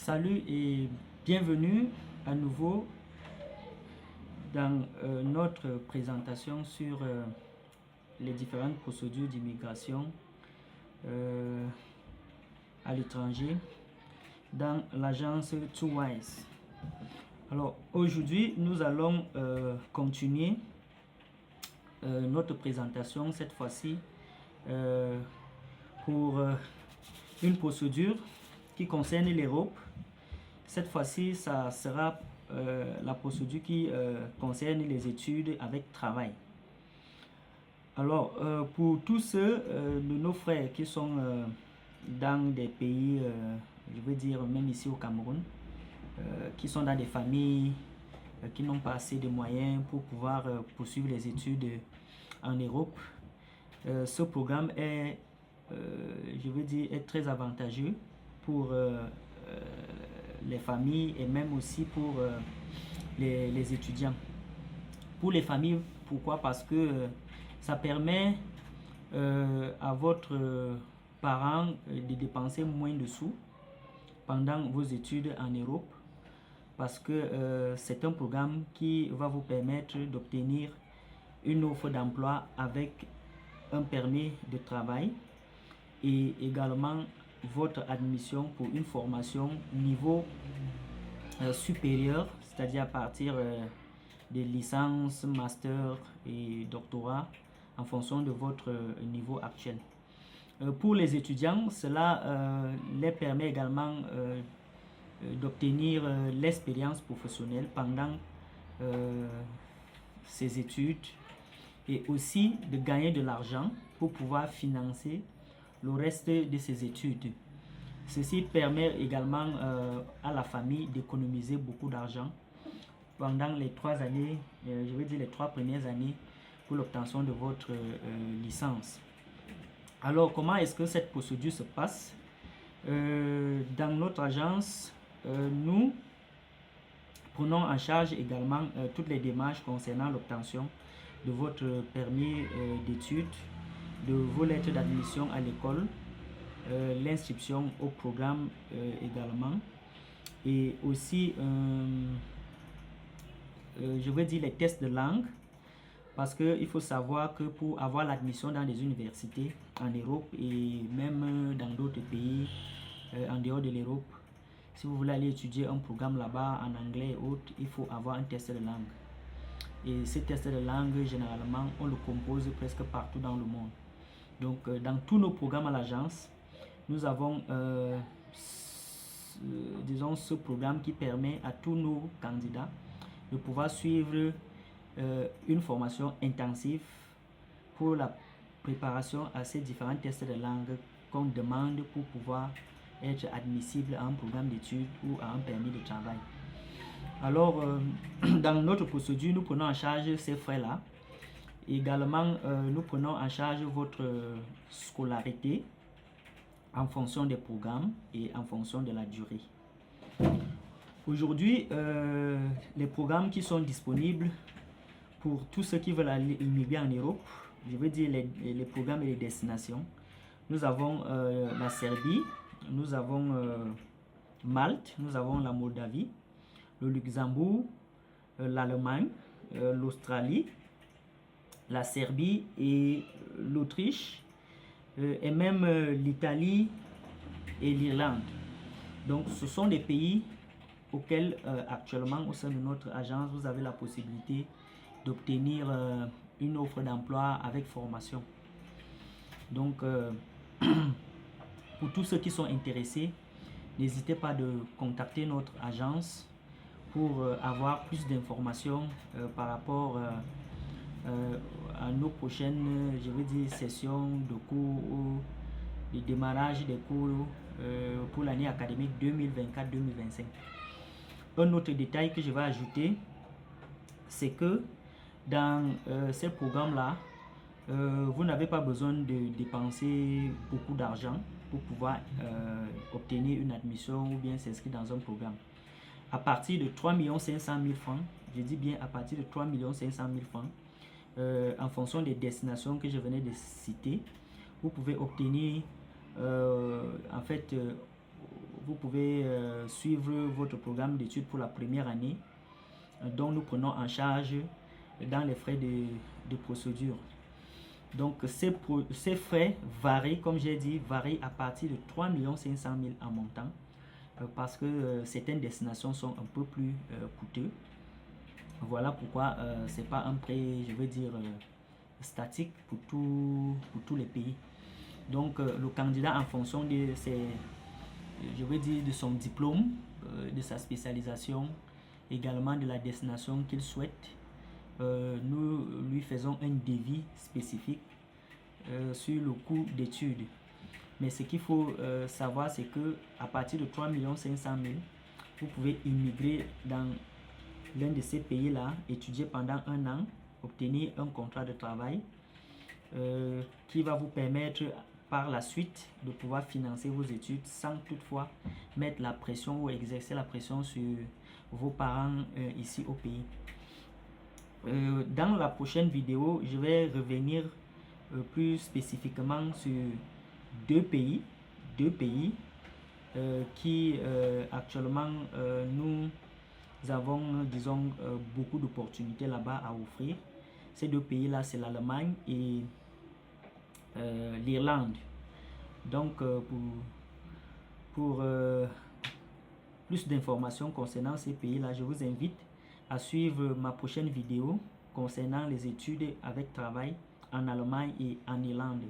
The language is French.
Salut et bienvenue à nouveau dans notre présentation sur les différentes procédures d'immigration à l'étranger dans l'agence 2Wise. Alors aujourd'hui, nous allons continuer notre présentation cette fois-ci pour une procédure qui concerne l'Europe. Cette fois-ci, ça sera la procédure qui concerne les études avec travail. Alors, pour tous ceux de nos frères qui sont dans des pays, je veux dire même ici au Cameroun, qui sont dans des familles qui n'ont pas assez de moyens pour pouvoir poursuivre les études en Europe, ce programme est, je veux dire, est très avantageux pour les familles et même aussi pour les étudiants. Pour les familles, pourquoi? Parce que ça permet à votre parent de dépenser moins de sous pendant vos études en Europe, parce que c'est un programme qui va vous permettre d'obtenir une offre d'emploi avec un permis de travail et également votre admission pour une formation niveau supérieur, c'est-à-dire à partir des licences, master et doctorat en fonction de votre niveau actuel. Pour les étudiants, cela les permet également d'obtenir l'expérience professionnelle pendant ces études et aussi de gagner de l'argent pour pouvoir financer le reste de ces études. Ceci permet également à la famille d'économiser beaucoup d'argent pendant les 3 années, je veux dire les 3 premières années pour l'obtention de votre licence. Alors, comment est-ce que cette procédure se passe? Dans notre agence, nous prenons en charge également toutes les démarches concernant l'obtention de votre permis d'études, de vos lettres d'admission à l'école, l'inscription au programme également, et aussi je veux dire les tests de langue, parce qu'il faut savoir que pour avoir l'admission dans les universités en Europe et même dans d'autres pays en dehors de l'Europe, si vous voulez aller étudier un programme là-bas en anglais et autres, il faut avoir un test de langue. Et ce test de langue, généralement, on le compose presque partout dans le monde. Donc, dans tous nos programmes à l'agence, nous avons, disons, ce programme qui permet à tous nos candidats de pouvoir suivre une formation intensive pour la préparation à ces différents tests de langue qu'on demande pour pouvoir être admissible à un programme d'études ou à un permis de travail. Alors, dans notre procédure, nous prenons en charge ces frais-là. Également, nous prenons en charge votre scolarité en fonction des programmes et en fonction de la durée. Aujourd'hui, les programmes qui sont disponibles pour tous ceux qui veulent aller immigrer en Europe, je veux dire les programmes et les destinations. Nous avons la Serbie, nous avons Malte, nous avons la Moldavie, le Luxembourg, l'Allemagne, l'Australie, la Serbie et l'Autriche, et même l'Italie et l'Irlande. Donc ce sont des pays auxquels actuellement au sein de notre agence vous avez la possibilité d'obtenir une offre d'emploi avec formation. Donc pour tous ceux qui sont intéressés, n'hésitez pas de contacter notre agence pour avoir plus d'informations par rapport à nos prochaines, je veux dire, sessions de cours ou le démarrage des cours pour l'année académique 2024-2025. Un autre détail que je vais ajouter, c'est que dans ces programmes-là, vous n'avez pas besoin de dépenser beaucoup d'argent pour pouvoir obtenir une admission ou bien s'inscrire dans un programme. À partir de 3 500 000 francs, je dis bien à partir de 3 500 000 francs, en fonction des destinations que je venais de citer, vous pouvez obtenir en fait vous pouvez suivre votre programme d'études pour la première année, dont nous prenons en charge dans les frais de procédure. Donc ces frais varient, comme j'ai dit, varient à partir de 3 500 000 en montant, parce que certaines destinations sont un peu plus coûteuses. Voilà pourquoi c'est pas un prêt, je veux dire, statique pour tous les pays. Donc le candidat, en fonction de je veux dire, de son diplôme, de sa spécialisation, également de la destination qu'il souhaite, nous lui faisons un devis spécifique sur le coût d'études. Mais ce qu'il faut savoir, c'est que à partir de 3 500 000, vous pouvez immigrer dans l'un de ces pays-là, étudier pendant un an, obtenir un contrat de travail qui va vous permettre par la suite de pouvoir financer vos études sans toutefois mettre la pression ou exercer la pression sur vos parents ici au pays. Dans la prochaine vidéo, je vais revenir plus spécifiquement sur deux pays qui actuellement nous avons, disons, beaucoup d'opportunités là-bas à offrir. Ces deux pays-là, c'est l'Allemagne et l'Irlande. Donc, pour plus d'informations concernant ces pays-là, je vous invite à suivre ma prochaine vidéo concernant les études avec travail en Allemagne et en Irlande.